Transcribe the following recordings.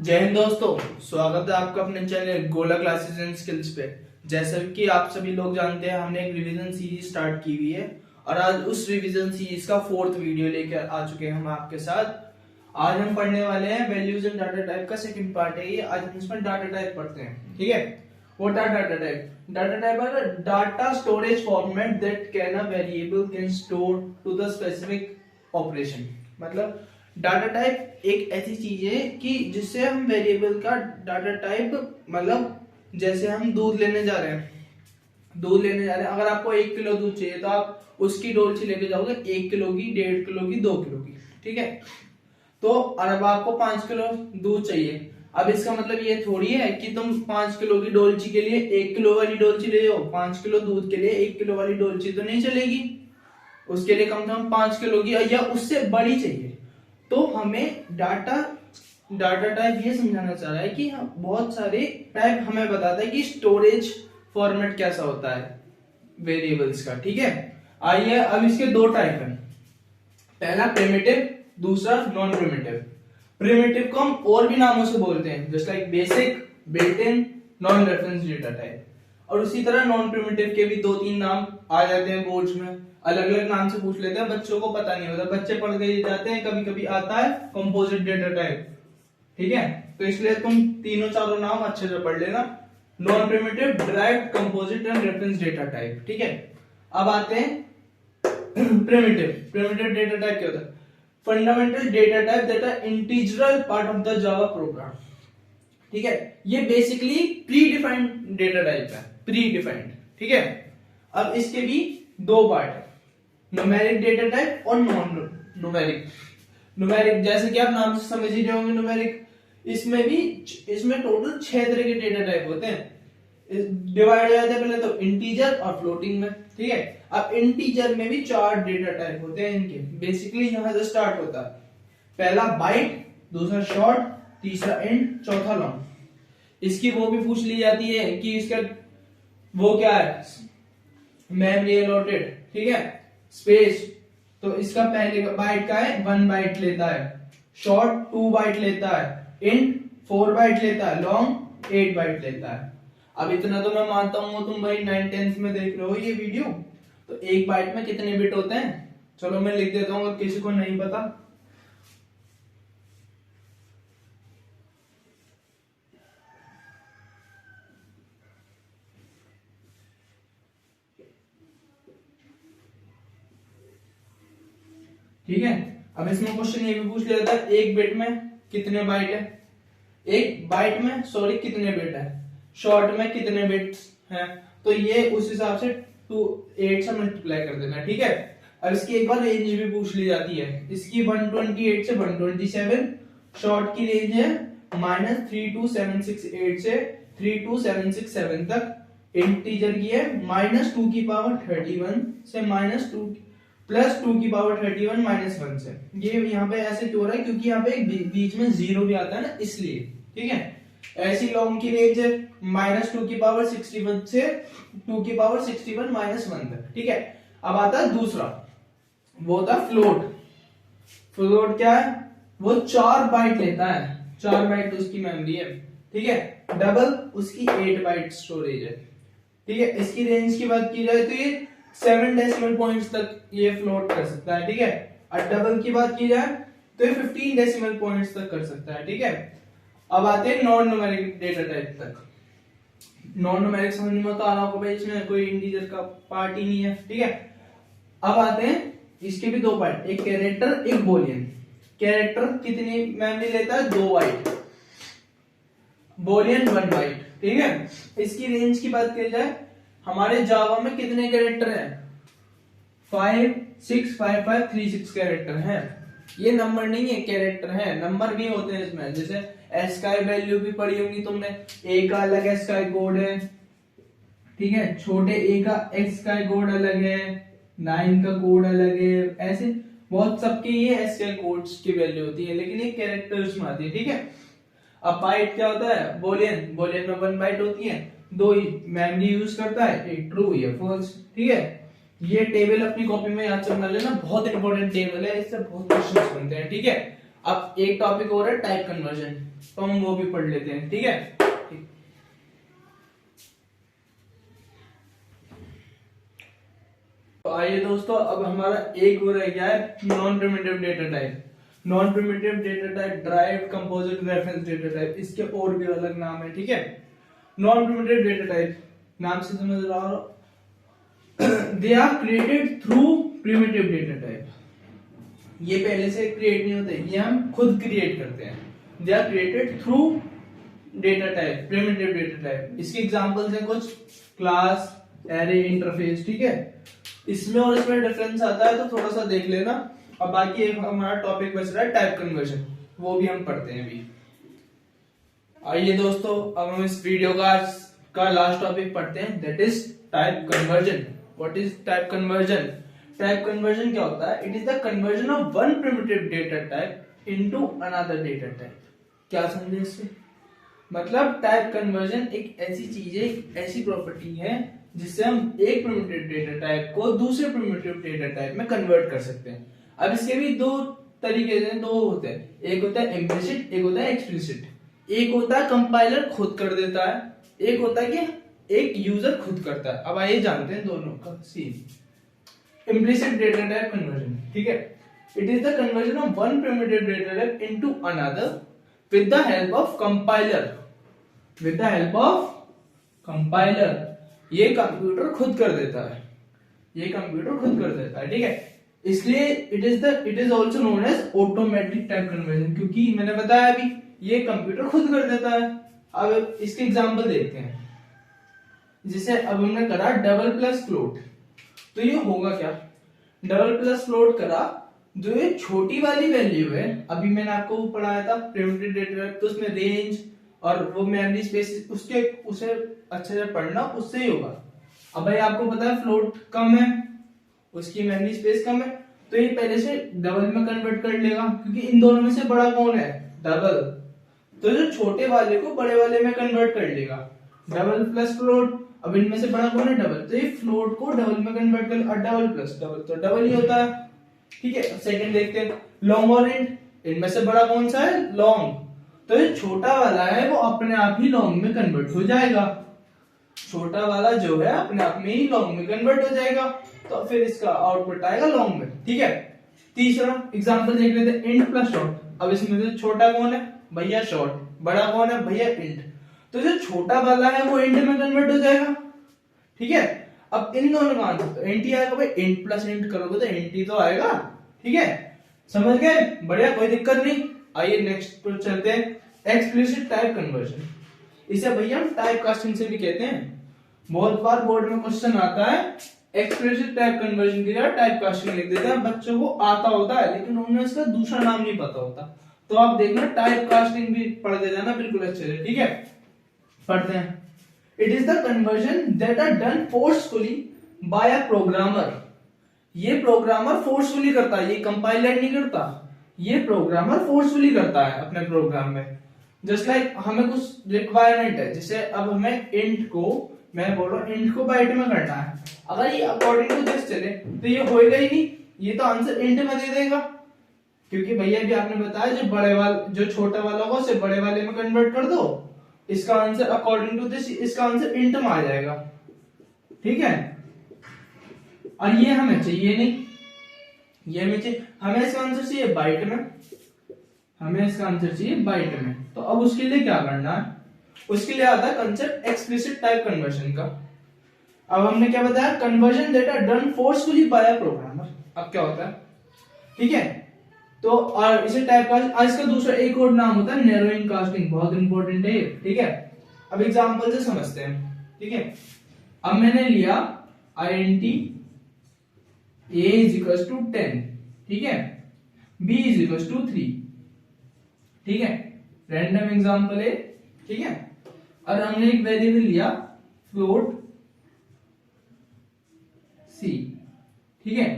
जय हिंद दोस्तों, स्वागत है आपका अपने चैनल गोला क्लासेस एंड स्किल्स पे। जैसा कि आप सभी लोग जानते हैं, हमने एक रिवीजन सीरीज स्टार्ट की हुई है और आज उस रिवीजन सीरीज का 4th वीडियो लेकर आ चुके हैं हम आपके साथ। आज हम पढ़ने वाले हैं वैल्यूज एंड डाटा टाइप का सेकंड पार्ट है ये। आज हम इसमें डाटा टाइप पढ़ते हैं, ठीक है। What are data type? Data type are data storage format that can a variable can store to the specific operation. मतलब डाटा टाइप एक ऐसी चीज है कि जिससे हम वेरिएबल का डाटा टाइप, मतलब जैसे हम दूध लेने जा रहे हैं, अगर आपको 1 किलो दूध चाहिए तो आप उसकी डोलची लेके जाओगे 1 किलो की, 1.5 किलो की, 2 किलो की, ठीक है। तो अब आपको 5 किलो दूध चाहिए। अब इसका मतलब ये थोड़ी है कि तुम 5 किलो की डोलची के लिए 1 किलो वाली डोलची ले जाओ। 5 किलो दूध के लिए 1 किलो वाली डोलची तो नहीं चलेगी, उसके लिए कम से कम 5 किलो की या उससे बड़ी चाहिए। तो हमें डाटा टाइप ये समझाना चाह रहा है कि बहुत सारे टाइप हमें बताता है कि स्टोरेज फॉर्मेट कैसा होता है वेरिएबल्स का, ठीक है। आइए, अब इसके दो टाइप हैं। पहला प्रिमिटिव, दूसरा नॉन प्रिमिटिव। प्रिमिटिव को हम और भी नामों से बोलते हैं, just like basic, built in, non reference data type. और उसी तरह नॉन प्रिमिटिव के भी 2-3 नाम आ जाते हैं बोर्ड्स में, अलग अलग नाम से पूछ लेते हैं, बच्चों को पता नहीं होता, बच्चे पढ़ के जाते हैं। कभी कभी आता है कंपोजिट डेटा टाइप, ठीक है। तो इसलिए तुम तीनों चारों नाम अच्छे से पढ़ लेना। Non primitive, derived, composite and reference data type, ठीक है। अब आते हैं प्रिमिटिव डेटा टाइप क्या होता है? Fundamental data type that are integral part of the Java program, ठीक है। ये basically predefined data type है, प्री डिफाइंड, ठीक है। अब इसके भी दो पार्ट है, न्यूमेरिक डेटा टाइप और नॉन न्यूमेरिक। न्यूमेरिक जैसे कि आप नाम से समझ ही रहे होंगे, न्यूमेरिक इसमें टोटल 6 तरह के डेटा टाइप होते हैं। डिवाइड हो जाते हैं पहले तो इंटीजर और फ्लोटिंग में, ठीक है। अब इंटीजर में भी 4 डेटा टाइप होते हैं इनके। बेसिकली यहां से स्टार्ट होता है, पहला बाइट, दूसरा शॉर्ट, तीसरा इंट, चौथा लॉन्ग। इसकी वो भी पूछ ली जाती है कि इसका वो क्या है, मेमोरी अलॉटेड, ठीक है। स्पेस, तो इसका पहले बाइट का है 1 बाइट लेता है, शॉर्ट 2 बाइट लेता है, इंट 4 बाइट लेता है, लॉन्ग 8 बाइट लेता है। अब इतना तो मैं मानता हूं तुम भाई 9th-10th में देख रहे हो ये वीडियो, तो 1 बाइट में कितने बिट होते हैं? चलो मैं लिख देता हूं, किसी को नहीं पता। ठीक है। अब इसमें क्वेश्चन ये भी पूछ लिया जाता है, एक बिट में कितने बाइट है, एक बाइट में सॉरी कितने बिट है, शॉर्ट में कितने बिट्स हैं। तो ये उस हिसाब से 8 से मल्टीप्लाई कर देना, ठीक है। अब इसकी एक बार रेंज भी पूछ ली जाती है, इसकी 128 से 127, शॉर्ट की रेंज है -32768 से 32767 तक, इंटीजर की है -2 की पावर 31 से -2 प्लस 2 की पावर 31 -1 से। ये यहाँ पे ऐसे क्यों हो रहा है? क्योंकि यहाँ पे एक बीच में 0 भी आता है ना, इसलिए, ठीक है। ऐसी लॉन्ग की रेंज है -2 की पावर 61 से 2 की पावर 61 -1 तक, ठीक है। अब आता है दूसरा, वो होता है फ्लोट। फ्लोट क्या है? वो 4 बाइट लेता है, 4 बाइट उसकी मेमोरी है, ठीक है। डबल उसकी 8 बाइट स्टोरेज है, ठीक है। इसकी रेंज की बात की जाए तो ये 7 डेसिमल पॉइंट्स तक ये फ्लोट कर सकता है, ठीक है। और डबल की बात की जाए तो ये 15 डेसिमल पॉइंट्स तक कर सकता है, ठीक है। अब आते हैं नॉन न्यूमेरिक डेटा टाइप तक। नॉन न्यूमेरिक समझ में तो आ रहा होगा भाई, इसमें कोई इंटीजर का पार्ट ही नहीं है, ठीक है। अब आते हैं, इसके भी दो पार्ट, एक कैरेक्टर, एक बोलियन। कैरेक्टर कितनी मेमोरी लेता है? 2 बाइट, बोलियन 1 बाइट, ठीक है। इसकी रेंज की बात की जाए, हमारे जावा में कितने कैरेक्टर हैं? 5 6 5 5 3 6 कैरेक्टर हैं। ये नंबर नहीं है, कैरेक्टर है। नंबर भी होते हैं इसमें, जैसे एस्काई वैल्यू भी पढ़ी होंगी तुमने, ए का अलग एस्काई कोड है, ठीक है। छोटे ए का एस्काई कोड अलग है, 9 का कोड अलग है, ऐसे बहुत सबके ये एस्काई कोड्स की वैल्यू होती है, लेकिन ये कैरेक्टर्स में आती है, ठीक है। अब बाइट क्या होता है? बोलियन में 1 बाइट होती है, 2 मेमोरी यूज करता है, एक ट्रू या फॉल्स, ठीक है। ये टेबल अपनी कॉपी में याद करना लेना, बहुत इंपॉर्टेंट टेबल है, इससे बहुत क्वेश्चंस बनते हैं, ठीक है। अब एक टॉपिक और है टाइप कन्वर्जन, तो हम वो भी पढ़ लेते हैं, ठीक है। तो आइए दोस्तों, अब हमारा एक और रह गया है non primitive data type. Non primitive data type, derived, composite, reference data type, इसके और भी अलग नाम है, ठीक है। नॉन प्रिमिटिव डेटा टाइप, नाम से समझ रहा हो, they are created through primitive data type. ये पहले से क्रिएट नहीं होते, ये हम खुद क्रिएट करते हैं। They are created through data type, primitive data type. इसके एग्जांपल्स हैं कुछ, क्लास, एरे, इंटरफेस, ठीक है। इसमें और इसमें डिफरेंस आता है तो थोड़ा सा देख लेना। अब बाकी एक हमारा टॉपिक बच रहा है टाइप कन्वर्जन, वो भी हम पढ़ते हैं अभी। आइए दोस्तों, अब हम इस वीडियो का लास्ट टॉपिक पढ़ते हैं, that is type conversion. What is type conversion? Type conversion क्या होता है? It is the conversion of one primitive data type into another data type. क्या समझे इससे? मतलब टाइप कन्वर्जन एक ऐसी चीज है, एक ऐसी प्रॉपर्टी है जिससे हम एक प्रिमिटिव डेटा टाइप को दूसरे प्रिमिटिव डेटा टाइप में कन्वर्ट कर सकते हैं। अब इसके भी दो तरीके हैं, दो होते हैं, एक होता है इम्प्लिसिट, एक होता है एक्सप्लिसिट। एक होता है कंपाइलर खुद कर देता है, एक होता है कि एक यूजर खुद करता है। अब आइए जानते हैं दोनों का scene. Implicit data type conversion, ठीक है, it is the conversion of one primitive data type into another with the help of compiler. With the help of compiler, ये कंप्यूटर खुद कर देता है, ये कंप्यूटर खुद कर देता है, ठीक है। इसलिए it is also known as automatic type conversion, क्योंकि मैंने बताया अभी ये कंप्यूटर खुद कर देता है। अब इसके एग्जांपल देखते हैं। जैसे अब हमने करा डबल प्लस फ्लोट, तो ये होगा क्या? डबल प्लस फ्लोट करा, जो ये छोटी वाली वैल्यू है, अभी मैंने आपको पढ़ाया था प्रिमिटिव डेटा टाइप, तो उसमें रेंज और वो मेमोरी स्पेस उसके उसे अच्छे से पढ़ना, उससे ही होगा। अब भाई आपको पता है फ्लोट कम है, उसकी मेमोरी स्पेस कम है, तो ये पहले से डबल में कन्वर्ट कर लेगा, क्योंकि इन दोनों में से बड़ा कौन है? डबल। तो जो छोटे वाले को बड़े वाले में कन्वर्ट कर लेगा, डबल प्लस फ्लोट। अब इनमें से बड़ा कौन है? डबल, तो ये फ्लोट को डबल में कन्वर्ट कर, और डबल प्लस डबल तो डबल ही होता है, ठीक है। सेकंड देखते हैं, लॉन्ग और इंट। इनमें से बड़ा कौन सा है? लॉन्ग। तो ये छोटा वाला है वो अपने आप ही लॉन्ग में कन्वर्ट हो जाएगा, छोटा वाला जो है अपने आप में ही लॉन्ग में कन्वर्ट हो जाएगा, तो फिर इसका आउटपुट आएगा लॉन्ग में, ठीक है। तीसरा एग्जांपल देख लेते हैं, इंट प्लस शॉर्ट। अब इसमें से छोटा कौन है? भैया शॉर्ट, बड़ा कौन है? भैया इंट। तो जो छोटा वाला है वो इंट में कन्वर्ट हो जाएगा, ठीक है। अब इन दोनों का आंसर तो इंट ही आएगा भाई, इंट प्लस इंट करोगे तो इंट ही तो आएगा, ठीक है। समझ गए? बढ़िया, कोई दिक्कत नहीं। आइए नेक्स्ट पर चलते हैं, एक्सप्लिसिट टाइप कन्वर्जन। इसे भैया हम टाइप कास्टिंग से भी कहते हैं। बहुत बार बोर्ड में क्वेश्चन आता है एक्सप्लिसिट टाइप कन्वर्जन की जगह टाइप कास्टिंग लिख देते हैं, बच्चों को आता होता है लेकिन उन्हें इसका दूसरा नाम नहीं पता होता, तो आप देखना टाइप कास्टिंग भी पढ़ दे जाना बिल्कुल अच्छे से, ठीक है। पढ़ते हैं, it is the conversion that are done forcefully by a programmer. ये प्रोग्रामर फोर्सफुली करता है, ये कंपाइलर नहीं करता, ये प्रोग्रामर फोर्सफुली करता है अपने प्रोग्राम में। जस्ट लाइक हमें कुछ रिक्वायरमेंट है, जैसे अब हमें इंट को, मैं बोल रहा हूं इंट को बाइट में करना है, अगर ये अकॉर्डिंग टू दिस चले तो ये होएगा ही नहीं, ये तो आंसर इंट में दे देगा, क्योंकि भैया भी आपने बताया जो बड़े वाला, जो छोटा वाला होगा उसे बड़े वाले में कन्वर्ट कर दो, इसका आंसर अकॉर्डिंग टू दिस, इसका आंसर इंट में आ जाएगा, ठीक है। और ये हमें चाहिए नहीं, ये हमें चाहिए, हमें इसका आंसर चाहिए बाइट में, हमें इसका आंसर चाहिए बाइट में। तो अब उसके लिए क्या करना है? उसके लिए आता है कंसेप्ट एक्सप्लिसिट टाइप कन्वर्जन का। अब हमने क्या बताया? Conversion that are done forcefully by a programmer. अब क्या होता है, ठीक है। तो और इसे टाइप कास्ट, इसका दूसरा एक और नाम होता है नैरोइंग कास्टिंग, बहुत इंपॉर्टेंट है, ठीक है। अब एग्जांपल से समझते हैं, ठीक है। अब मैंने लिया int a is equals to 10, ठीक है, b is equals to 3, ठीक है, रैंडम एग्जांपल है, ठीक है। और हमने एक वेरिएबल लिया फ्लोट c, ठीक है।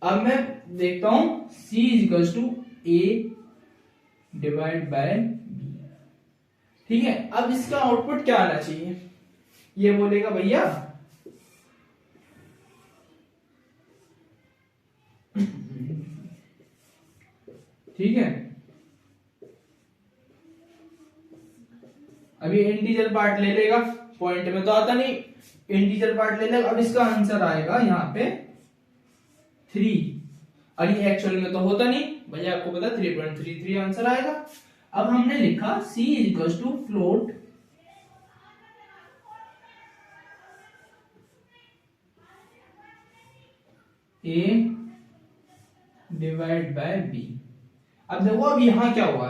अब मैं देखता हूं c is equals to a divide by b, ठीक है। अब इसका आउटपुट क्या आना चाहिए? ये बोलेगा भैया ठीक है, अभी इंटीजर पार्ट ले लेगा, पॉइंट में तो आता नहीं, इंटीजर पार्ट ले लेगा। अब इसका आंसर आएगा यहाँ पे 3, और ये एक्चुअल में तो होता नहीं भैया, आपको पता 3.33 आंसर आएगा। अब हमने लिखा c equal to float a divide by b। अब देखो अब यहां क्या हुआ,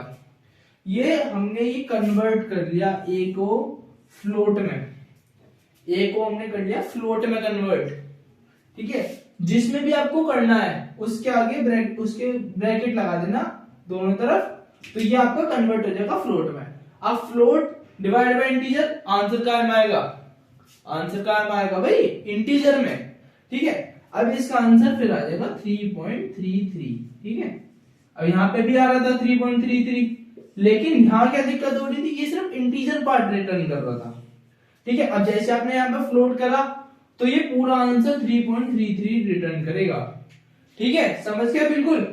ये हमने ये कन्वर्ट कर लिया a को फ्लोट में, a को हमने कर लिया फ्लोट में कन्वर्ट, ठीक है। जिसमें भी आपको करना है उसके आगे उसके ब्रैकेट लगा देना दोनों तरफ, तो ये आपका कन्वर्ट हो जाएगा फ्लोट में। अब float divide by integer, answer क्या में आएगा, आंसर क्या में आएगा भाई इंटीजर में, ठीक है। अब इसका आंसर फिर आ जाएगा 3.33, ठीक है। अब यहाँ पे भी आ रहा था 3.33, लेकिन यहाँ क्या दिक्कत हो रही थी, ये सिर्फ इंटीजर पार्ट रिटर्न कर रहा था, ठीक है। अब जैसे आपने यहाँ पे फ्लोट करा तो ये पूरा आंसर 3.33 रिटर्न करेगा, ठीक है। समझ गया बिल्कुल।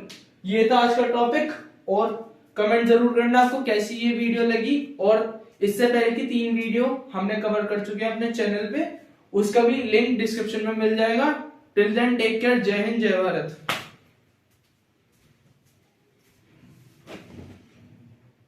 ये था आज का टॉपिक, और कमेंट जरूर करना आपको कैसी ये वीडियो लगी, और इससे पहले की 3 वीडियो हमने कवर कर चुके हैं अपने चैनल पे, उसका भी लिंक डिस्क्रिप्शन में मिल जाएगा। टिल देन टेक केयर, जय हिंद जय भारत।